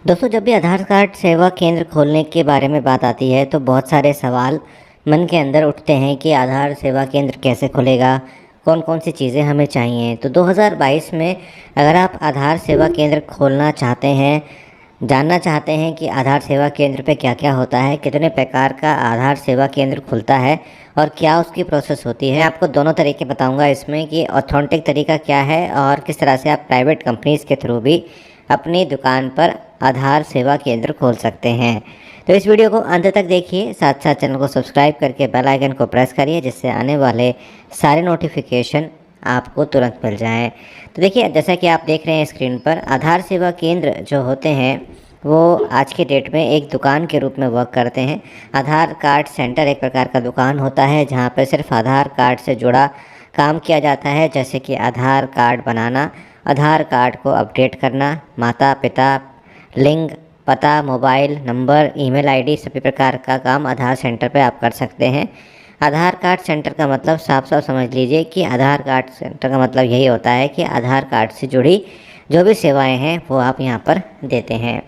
दोस्तों, जब भी आधार कार्ड सेवा केंद्र खोलने के बारे में बात आती है तो बहुत सारे सवाल मन के अंदर उठते हैं कि आधार सेवा केंद्र कैसे खुलेगा, कौन कौन सी चीज़ें हमें चाहिए। तो 2022 में अगर आप आधार सेवा केंद्र खोलना चाहते हैं, जानना चाहते हैं कि आधार सेवा केंद्र पे क्या क्या होता है, कितने प्रकार का आधार सेवा केंद्र खुलता है और क्या उसकी प्रोसेस होती है, आपको दोनों तरीके बताऊंगा इसमें कि ऑथेंटिक तरीका क्या है और किस तरह से आप प्राइवेट कंपनीज़ के थ्रू भी अपनी दुकान पर आधार सेवा केंद्र खोल सकते हैं। तो इस वीडियो को अंत तक देखिए, साथ साथ चैनल को सब्सक्राइब करके बेल आइकन को प्रेस करिए जिससे आने वाले सारे नोटिफिकेशन आपको तुरंत मिल जाएं। तो देखिए, जैसा कि आप देख रहे हैं स्क्रीन पर, आधार सेवा केंद्र जो होते हैं वो आज के डेट में एक दुकान के रूप में वर्क करते हैं। आधार कार्ड सेंटर एक प्रकार का दुकान होता है जहाँ पर सिर्फ आधार कार्ड से जुड़ा काम किया जाता है, जैसे कि आधार कार्ड बनाना, आधार कार्ड को अपडेट करना, माता पिता लिंक, पता, मोबाइल नंबर, ईमेल आईडी, सभी प्रकार का काम आधार सेंटर पे आप कर सकते हैं। आधार कार्ड सेंटर का मतलब साफ साफ समझ लीजिए कि आधार कार्ड सेंटर का मतलब यही होता है कि आधार कार्ड से जुड़ी जो भी सेवाएं हैं वो आप यहां पर देते हैं।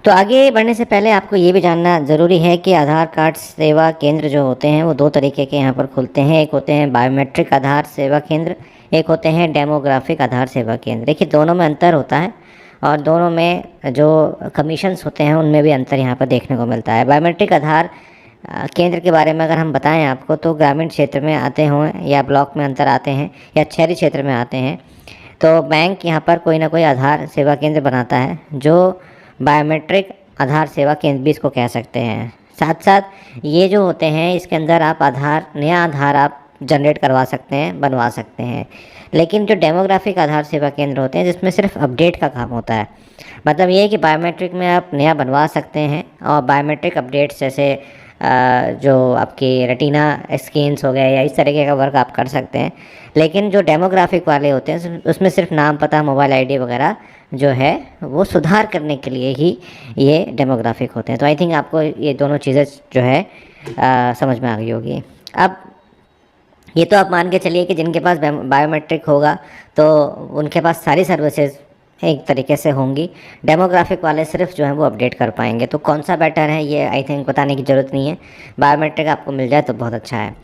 तो आगे बढ़ने से पहले आपको ये भी जानना ज़रूरी है कि आधार कार्ड सेवा केंद्र जो होते हैं वो दो तरीके के यहाँ पर खुलते हैं। एक होते हैं बायोमेट्रिक आधार सेवा केंद्र, एक होते हैं डेमोग्राफिक आधार सेवा केंद्र। देखिए, दोनों में अंतर होता है और दोनों में जो कमीशंस होते हैं उनमें भी अंतर यहाँ पर देखने को मिलता है। बायोमेट्रिक आधार केंद्र के बारे में अगर हम बताएं आपको, तो ग्रामीण क्षेत्र में आते हों या ब्लॉक में अंतर आते हैं या शहरी क्षेत्र में आते हैं, तो बैंक यहाँ पर कोई ना कोई आधार सेवा केंद्र बनाता है जो बायोमेट्रिक आधार सेवा केंद्र भी इसको कह सकते हैं। साथ साथ ये जो होते हैं इसके अंदर आप नया आधार आप जनरेट करवा सकते हैं, बनवा सकते हैं। लेकिन जो डेमोग्राफिक आधार सेवा केंद्र होते हैं जिसमें सिर्फ अपडेट का काम होता है, मतलब ये है कि बायोमेट्रिक में आप नया बनवा सकते हैं और बायोमेट्रिक अपडेट्स जैसे जो आपकी रेटिना स्कैन्स हो गए या इस तरीके का वर्क आप कर सकते हैं। लेकिन जो डेमोग्राफिक वाले होते हैं उसमें सिर्फ नाम, पता, मोबाइल आईडी वगैरह जो है वो सुधार करने के लिए ही ये डेमोग्राफिक होते हैं। तो आई थिंक आपको ये दोनों चीज़ें जो है समझ में आ गई होगी। अब ये तो आप मान के चलिए कि जिनके पास बायोमेट्रिक होगा तो उनके पास सारी सर्विसेज एक तरीके से होंगी। डेमोग्राफिक वाले सिर्फ जो है वो अपडेट कर पाएंगे। तो कौन सा बेटर है ये आई थिंक बताने की ज़रूरत नहीं है, बायोमेट्रिक आपको मिल जाए तो बहुत अच्छा है।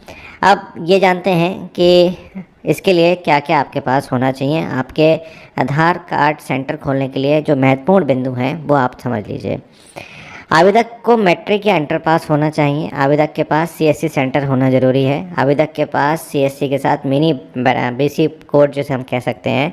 अब ये जानते हैं कि इसके लिए क्या क्या आपके पास होना चाहिए। आपके आधार कार्ड सेंटर खोलने के लिए जो महत्वपूर्ण बिंदु हैं वो आप समझ लीजिए। आवेदक को मैट्रिक या इंटर पास होना चाहिए। आवेदक के पास सीएससी सेंटर होना ज़रूरी है। आवेदक के पास सीएससी के साथ मिनी बीसी कोड जिसे हम कह सकते हैं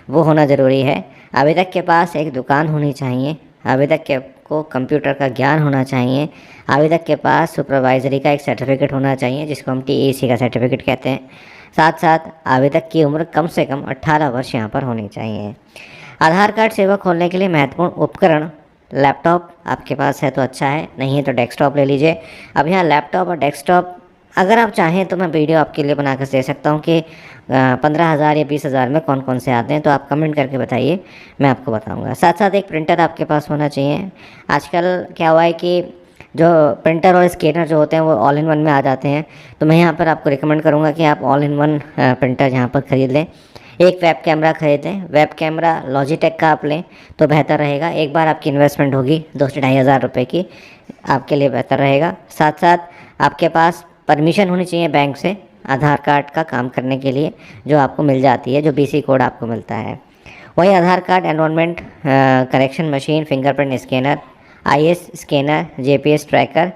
वो होना ज़रूरी है। आवेदक के पास एक दुकान होनी चाहिए। आवेदक को कंप्यूटर का ज्ञान होना चाहिए। आवेदक के पास सुपरवाइजरी का एक सर्टिफिकेट होना चाहिए जिसको हम टीएसी का सर्टिफिकेट कहते हैं। साथ साथ आवेदक की उम्र कम से कम 18 वर्ष यहाँ पर होनी चाहिए। आधार कार्ड सेवा खोलने के लिए महत्वपूर्ण उपकरण, लैपटॉप आपके पास है तो अच्छा है, नहीं है तो डेस्कटॉप ले लीजिए। अब यहाँ लैपटॉप और डेस्कटॉप अगर आप चाहें तो मैं वीडियो आपके लिए बना कर दे सकता हूँ कि 15,000 या 20,000 में कौन कौन से आते हैं, तो आप कमेंट करके बताइए, मैं आपको बताऊँगा। साथ साथ एक प्रिंटर आपके पास होना चाहिए। आजकल क्या हुआ है कि जो प्रिंटर और स्कैनर जो होते हैं वो ऑल इन वन में आ जाते हैं, तो मैं यहाँ पर आपको रिकमेंड करूँगा कि आप ऑल इन वन प्रिंटर यहाँ पर ख़रीद लें। एक वेब कैमरा खरीदें। वेब कैमरा लॉजिटेक का आप लें तो बेहतर रहेगा। एक बार आपकी इन्वेस्टमेंट होगी 2 से 2,500 हज़ार रुपये की, आपके लिए बेहतर रहेगा। साथ साथ आपके पास परमिशन होनी चाहिए बैंक से आधार कार्ड का काम करने के लिए, जो आपको मिल जाती है, जो बीसी कोड आपको मिलता है। वही Aadhaar card enrolment correction machine, fingerprint scanner, iris scanner, GPS tracker,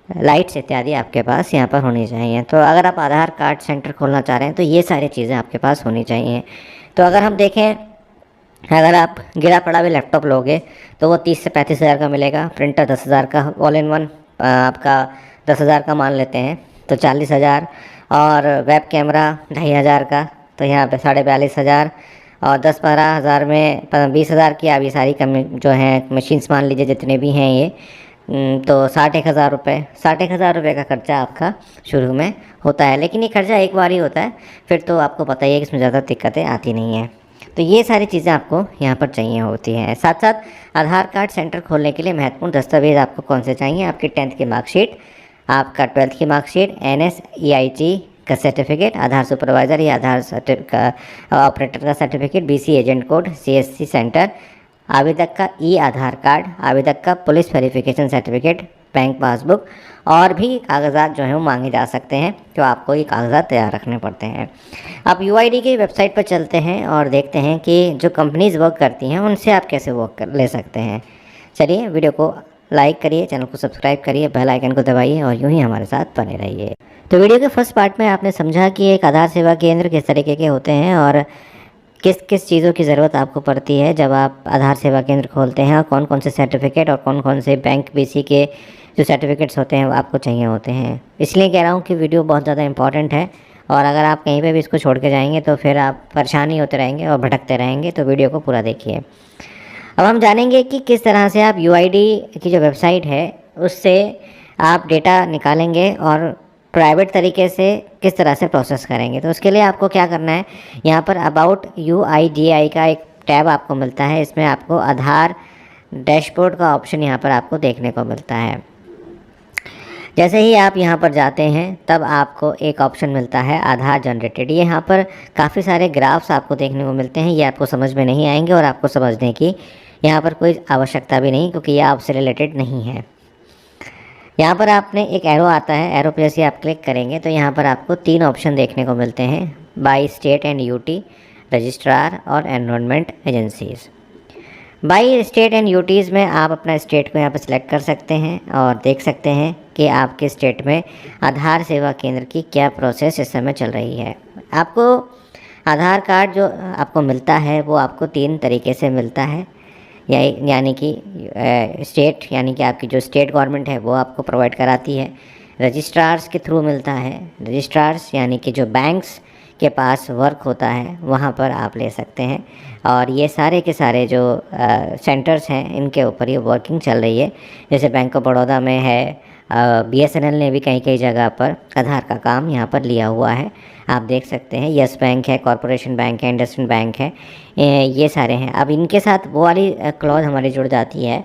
lights इत्यादि आपके पास यहाँ पर होनी चाहिए। तो अगर आप आधार कार्ड सेंटर खोलना चाह रहे हैं तो ये सारी चीज़ें आपके पास होनी चाहिए। तो अगर हम देखें, अगर आप गिरा पड़ा भी लैपटॉप लोगे तो वो 30 से 35 हज़ार का मिलेगा। प्रिंटर 10,000 का, ऑल इन वन आपका 10,000 का मान लेते हैं तो 40,000, और वेब कैमरा 2,500 का, तो यहाँ पे 42,500, और 10-12 हज़ार में 20,000 की आप ये सारी कम जो हैं मशीन्स मान लीजिए जितने भी हैं ये, तो 61,000 रुपये, 61,000 रुपये का खर्चा आपका शुरू में होता है। लेकिन ये खर्चा एक बार ही होता है, फिर तो आपको पता ही है कि इसमें ज़्यादा दिक्कतें आती नहीं हैं। तो ये सारी चीज़ें आपको यहाँ पर चाहिए होती हैं। साथ साथ आधार कार्ड सेंटर खोलने के लिए महत्वपूर्ण दस्तावेज़ आपको कौन से चाहिए? आपकी 10th की मार्कशीट, आपका 12th की मार्कशीट, NSEIT का सर्टिफिकेट, आधार सुपरवाइज़र या आधार ऑपरेटर का certificate, BC agent code, CSC centre, आवेदक का ई आधार कार्ड, आवेदक का police verification certificate, bank passbook और भी कागजात जो हैं वो मांगे जा सकते हैं, तो आपको ये कागजात तैयार रखने पड़ते हैं। आप यूआईडी की वेबसाइट पर चलते हैं और देखते हैं कि जो कंपनीज़ वर्क करती हैं उनसे आप कैसे ले सकते हैं। चलिए वीडियो को लाइक करिए, चैनल को सब्सक्राइब करिए, बेल आइकन को दबाइए और यूं ही हमारे साथ बने रहिए। तो वीडियो के फर्स्ट पार्ट में आपने समझा कि एक आधार सेवा केंद्र किस तरीके के होते हैं और किस किस चीज़ों की ज़रूरत आपको पड़ती है जब आप आधार सेवा केंद्र खोलते हैं, और कौन कौन से सर्टिफिकेट और कौन कौन से बैंक बीसी के जो सर्टिफिकेट्स होते हैं वो आपको चाहिए होते हैं। इसलिए कह रहा हूँ कि वीडियो बहुत ज़्यादा इंपॉर्टेंट है, और अगर आप कहीं पे भी इसको छोड़ के जाएंगे तो फिर आप परेशान ही होते रहेंगे और भटकते रहेंगे। तो वीडियो को पूरा देखिए। अब हम जानेंगे कि किस तरह से आप यूआईडी की जो वेबसाइट है उससे आप डेटा निकालेंगे और प्राइवेट तरीके से किस तरह से प्रोसेस करेंगे। तो उसके लिए आपको क्या करना है, यहाँ पर अबाउट यूआईडीआई का एक टैब आपको मिलता है। इसमें आपको आधार डैशबोर्ड का ऑप्शन यहाँ पर आपको देखने को मिलता है। जैसे ही आप यहाँ पर जाते हैं तब आपको एक ऑप्शन मिलता है आधार जनरेटेड। ये यहाँ पर काफ़ी सारे ग्राफ्स आपको देखने को मिलते हैं। ये आपको समझ में नहीं आएंगे और आपको समझने की यहाँ पर कोई आवश्यकता भी नहीं, क्योंकि ये आपसे रिलेटेड नहीं है। यहाँ पर आपने एक एरो आता है, एरो पे जैसे आप क्लिक करेंगे तो यहाँ पर आपको 3 ऑप्शन देखने को मिलते हैं, by state and UT, registrar और enrolment agencies. By state and UTs में आप अपना स्टेट को यहाँ पर सिलेक्ट कर सकते हैं और देख सकते हैं कि आपके स्टेट में आधार सेवा केंद्र की क्या प्रोसेस इस समय चल रही है। आपको आधार कार्ड जो आपको मिलता है वो आपको 3 तरीके से मिलता है, यानी कि स्टेट यानी कि आपकी जो स्टेट गवर्नमेंट है वो आपको प्रोवाइड कराती है। रजिस्ट्रार्स के थ्रू मिलता है, रजिस्ट्रार्स यानी कि जो बैंक्स के पास वर्क होता है वहाँ पर आप ले सकते हैं। और ये सारे के सारे जो सेंटर्स हैं इनके ऊपर ये वर्किंग चल रही है। जैसे बैंक ऑफ बड़ौदा में है, बीएसएनएल ने भी कई कई जगह पर आधार का काम यहाँ पर लिया हुआ है, आप देख सकते हैं। यस बैंक है, कॉरपोरेशन बैंक है, इंडसइंड बैंक है, ये सारे हैं। अब इनके साथ वो वाली क्लॉज हमारी जुड़ जाती है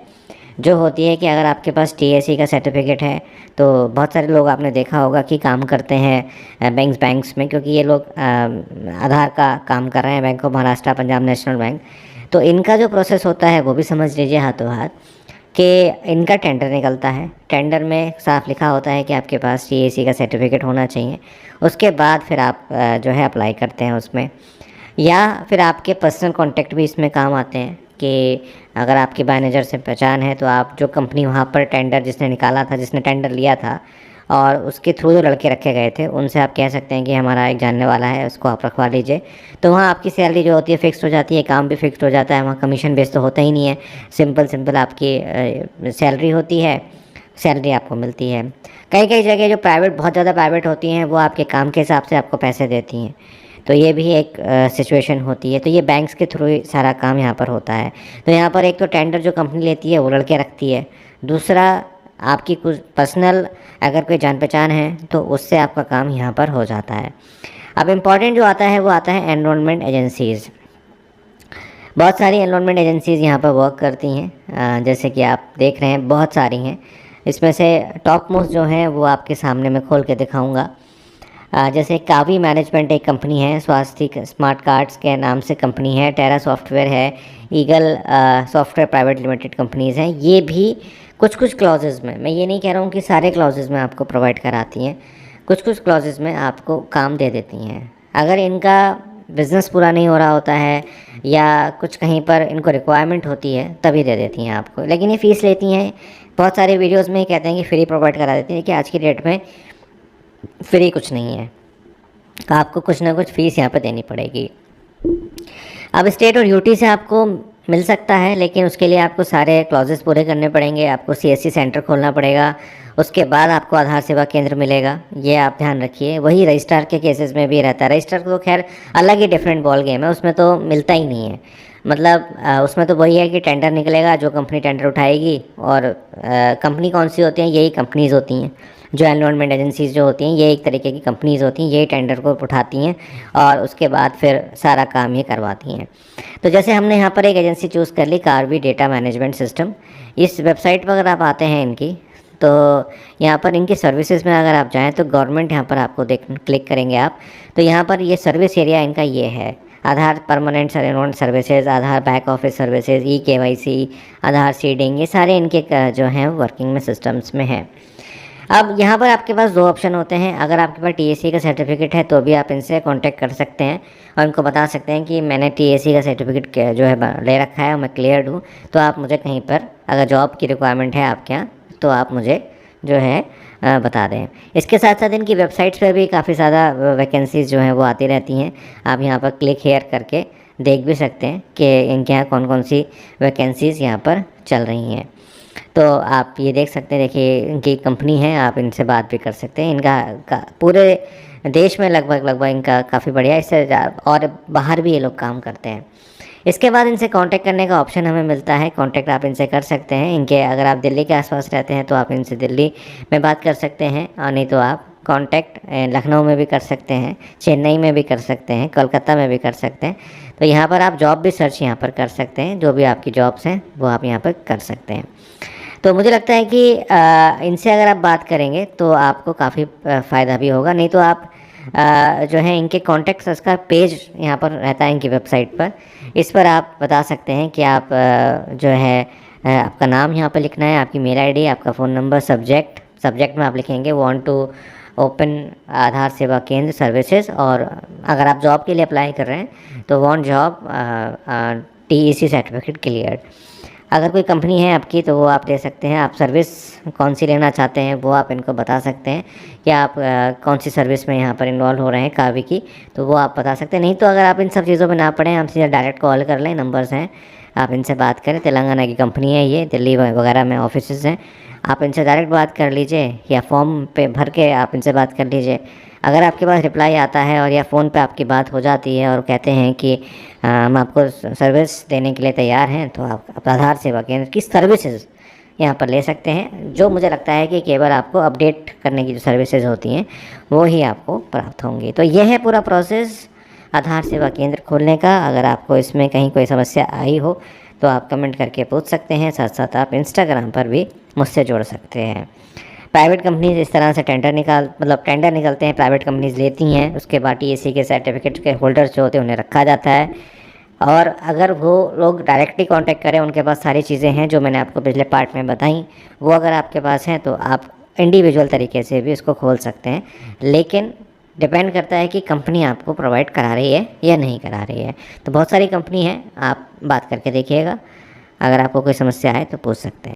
जो होती है कि अगर आपके पास टीएससी का सर्टिफिकेट है, तो बहुत सारे लोग आपने देखा होगा कि काम करते हैं बैंक्स में, क्योंकि ये लोग आधार का काम कर रहे हैं, bank of Maharashtra, Punjab national bank. तो इनका जो प्रोसेस होता है वो भी समझ लीजिए हाथों हाथ कि इनका टेंडर निकलता है। टेंडर में साफ लिखा होता है कि आपके पास टीएससी का सर्टिफिकेट होना चाहिए। उसके बाद फिर आप जो है अप्लाई करते हैं उसमें, या फिर आपके पर्सनल कॉन्टैक्ट भी इसमें काम आते हैं कि अगर आपकी मैनेजर से पहचान है तो आप जो कंपनी वहाँ पर टेंडर जिसने निकाला था, जिसने टेंडर लिया था और उसके थ्रू जो लड़के रखे गए थे, उनसे आप कह सकते हैं कि हमारा एक जानने वाला है, उसको आप रखवा लीजिए। तो वहाँ आपकी सैलरी जो होती है फिक्स हो जाती है, काम भी फिक्स हो जाता है। वहाँ कमीशन बेस तो होता ही नहीं है, सिंपल आपकी सैलरी होती है, सैलरी आपको मिलती है। कई कई जगह जो प्राइवेट, बहुत ज़्यादा प्राइवेट होती हैं, वो आपके काम के हिसाब से आपको पैसे देती हैं। तो ये भी एक सिचुएशन होती है। तो ये बैंक्स के थ्रू ही सारा काम यहाँ पर होता है। तो यहाँ पर एक तो टेंडर जो कंपनी लेती है वो लड़के रखती है, दूसरा आपकी कुछ पर्सनल अगर कोई जान पहचान है तो उससे आपका काम यहाँ पर हो जाता है। अब इम्पॉर्टेंट जो आता है वो आता है एनरोलमेंट एजेंसीज़। बहुत सारी एनरोलमेंट एजेंसीज़ यहाँ पर वर्क करती हैं, जैसे कि आप देख रहे हैं बहुत सारी हैं। इसमें से टॉप मोस्ट जो हैं वो आपके सामने मैं खोल के दिखाऊँगा। जैसे कावी मैनेजमेंट एक कंपनी है, स्वास्थ्य स्मार्ट कार्ड्स के नाम से कंपनी है, टेरा सॉफ्टवेयर है, eagle software private limited companies हैं। ये भी कुछ कुछ क्लॉजेज़ में, मैं ये नहीं कह रहा हूँ कि सारे क्लॉजेज़ में आपको प्रोवाइड कराती हैं, कुछ कुछ क्लॉजेज़ में आपको काम दे देती हैं। अगर इनका बिज़नेस पूरा नहीं हो रहा होता है या कुछ कहीं पर इनको रिक्वायरमेंट होती है तभी दे देती हैं आपको, लेकिन ये फ़ीस लेती हैं। बहुत सारे वीडियोज़ में कहते हैं कि फ्री प्रोवाइड करा देती हैं, कि आज की डेट में फ्री कुछ नहीं है, तो आपको कुछ ना कुछ फ़ीस यहाँ पर देनी पड़ेगी। अब स्टेट और यूटी से आपको मिल सकता है, लेकिन उसके लिए आपको सारे क्लॉजेस पूरे करने पड़ेंगे। आपको सीएससी सेंटर खोलना पड़ेगा, उसके बाद आपको आधार सेवा केंद्र मिलेगा, ये आप ध्यान रखिए। वही रजिस्ट्रार के केसेस में भी रहता है। रजिस्ट्रार तो खैर अलग ही डिफरेंट बॉल गेम है, उसमें तो मिलता ही नहीं है। मतलब उसमें तो वही है कि टेंडर निकलेगा, जो कंपनी टेंडर उठाएगी, और कंपनी कौन सी होती हैं, यही कंपनीज़ होती हैं। जो एनरोलमेंट एजेंसीज़ जो होती हैं ये एक तरीके की कंपनीज़ होती हैं, यही टेंडर को उठाती हैं और उसके बाद फिर सारा काम ये करवाती हैं। तो जैसे हमने यहाँ पर एक एजेंसी चूज़ कर ली, कार्वी डेटा मैनेजमेंट सिस्टम। इस वेबसाइट पर अगर आप आते हैं इनकी, तो यहाँ पर इनकी सर्विसेज में अगर आप जाएँ तो गवर्नमेंट यहाँ पर आपको क्लिक करेंगे आप, तो यहाँ पर ये सर्विस एरिया इनका ये है। आधार परमानेंट सर्वेंट सर्विसेज, आधार बैक ऑफिस सर्विसेज, ई-केवाईसी, आधार सीडिंग, ये सारे इनके जो हैं वर्किंग में सिस्टम्स में है। अब यहाँ पर आपके पास दो ऑप्शन होते हैं। अगर आपके पास टीएसी का सर्टिफिकेट है तो भी आप इनसे कांटेक्ट कर सकते हैं और इनको बता सकते हैं कि मैंने टीएसी का सर्टिफिकेट जो है ले रखा है और मैं क्लियर्ड हूँ, तो आप मुझे कहीं पर अगर जॉब की रिक्वायरमेंट है आपके यहाँ तो आप मुझे जो है बता दें। इसके साथ साथ इनकी वेबसाइट्स पर भी काफ़ी ज़्यादा वैकेंसीज़ जो हैं वो आती रहती हैं। आप यहाँ पर क्लिक हेयर करके देख भी सकते हैं कि इनके यहाँ कौन कौन सी वैकेंसीज़ यहाँ पर चल रही हैं। तो आप ये देख सकते हैं, देखिए इनकी कंपनी है, आप इनसे बात भी कर सकते हैं। इनका पूरे देश में लगभग इनका काफ़ी बढ़िया, इससे और बाहर भी ये लोग काम करते हैं। इसके बाद इनसे कांटेक्ट करने का ऑप्शन हमें मिलता है। कांटेक्ट आप इनसे कर सकते हैं। इनके अगर आप दिल्ली के आसपास रहते हैं तो आप इनसे दिल्ली में बात कर सकते हैं, और नहीं तो आप कांटेक्ट लखनऊ में भी कर सकते हैं, चेन्नई में भी कर सकते हैं, कोलकाता में भी कर सकते हैं। तो यहाँ पर आप जॉब भी सर्च यहाँ पर कर सकते हैं। जो भी आपकी जॉब्स हैं वो आप यहाँ पर कर सकते हैं। तो मुझे लगता है कि इनसे अगर आप बात करेंगे तो आपको काफ़ी फ़ायदा भी होगा। नहीं तो आप जो है इनके कॉन्टैक्ट्स का पेज यहाँ पर रहता है इनकी वेबसाइट पर, इस पर आप बता सकते हैं कि आप जो है आपका नाम यहाँ पर लिखना है, आपकी मेल आईडी, आपका फ़ोन नंबर, सब्जेक्ट में आप लिखेंगे वांट टू ओपन आधार सेवा केंद्र सर्विसेज, और अगर आप जॉब के लिए अप्लाई कर रहे हैं तो want job TEC certificate cleared. अगर कोई कंपनी है आपकी तो वो आप दे सकते हैं। आप सर्विस कौन सी लेना चाहते हैं वो आप इनको बता सकते हैं कि आप कौन सी सर्विस में यहाँ पर इन्वॉल्व हो रहे हैं कावी की, तो वो आप बता सकते हैं। नहीं तो अगर आप इन सब चीज़ों में ना पड़े, हमसे डायरेक्ट कॉल कर लें, नंबर्स हैं, आप इनसे बात करें। तेलंगाना की कंपनी है ये, दिल्ली वगैरह में ऑफिस हैं, आप इनसे डायरेक्ट बात कर लीजिए या फॉर्म पे भर के आप इनसे बात कर लीजिए। अगर आपके पास रिप्लाई आता है और या फ़ोन पे आपकी बात हो जाती है और कहते हैं कि हम आपको सर्विस देने के लिए तैयार हैं, तो आप आधार सेवा केंद्र की सर्विसेज यहाँ पर ले सकते हैं। जो मुझे लगता है कि केवल आपको अपडेट करने की जो सर्विसेज होती हैं वो ही आपको प्राप्त होंगी। तो यह है पूरा प्रोसेस आधार सेवा केंद्र खोलने का। अगर आपको इसमें कहीं कोई समस्या आई हो तो आप कमेंट करके पूछ सकते हैं। साथ साथ आप इंस्टाग्राम पर भी मुझसे जुड़ सकते हैं। प्राइवेट कंपनीज इस तरह से टेंडर निकलते हैं, प्राइवेट कंपनीज लेती हैं, उसके बाद टीएसी के सर्टिफिकेट के होल्डर्स जो होते हैं उन्हें रखा जाता है। और अगर वो लोग डायरेक्टली कांटेक्ट करें, उनके पास सारी चीज़ें हैं जो मैंने आपको पिछले पार्ट में बताई, वो अगर आपके पास हैं तो आप इंडिविजुअल तरीके से भी इसको खोल सकते हैं। लेकिन डिपेंड करता है कि कंपनी आपको प्रोवाइड करा रही है या नहीं करा रही है। तो बहुत सारी कंपनी है, आप बात करके देखिएगा। अगर आपको कोई समस्या है तो पूछ सकते हैं।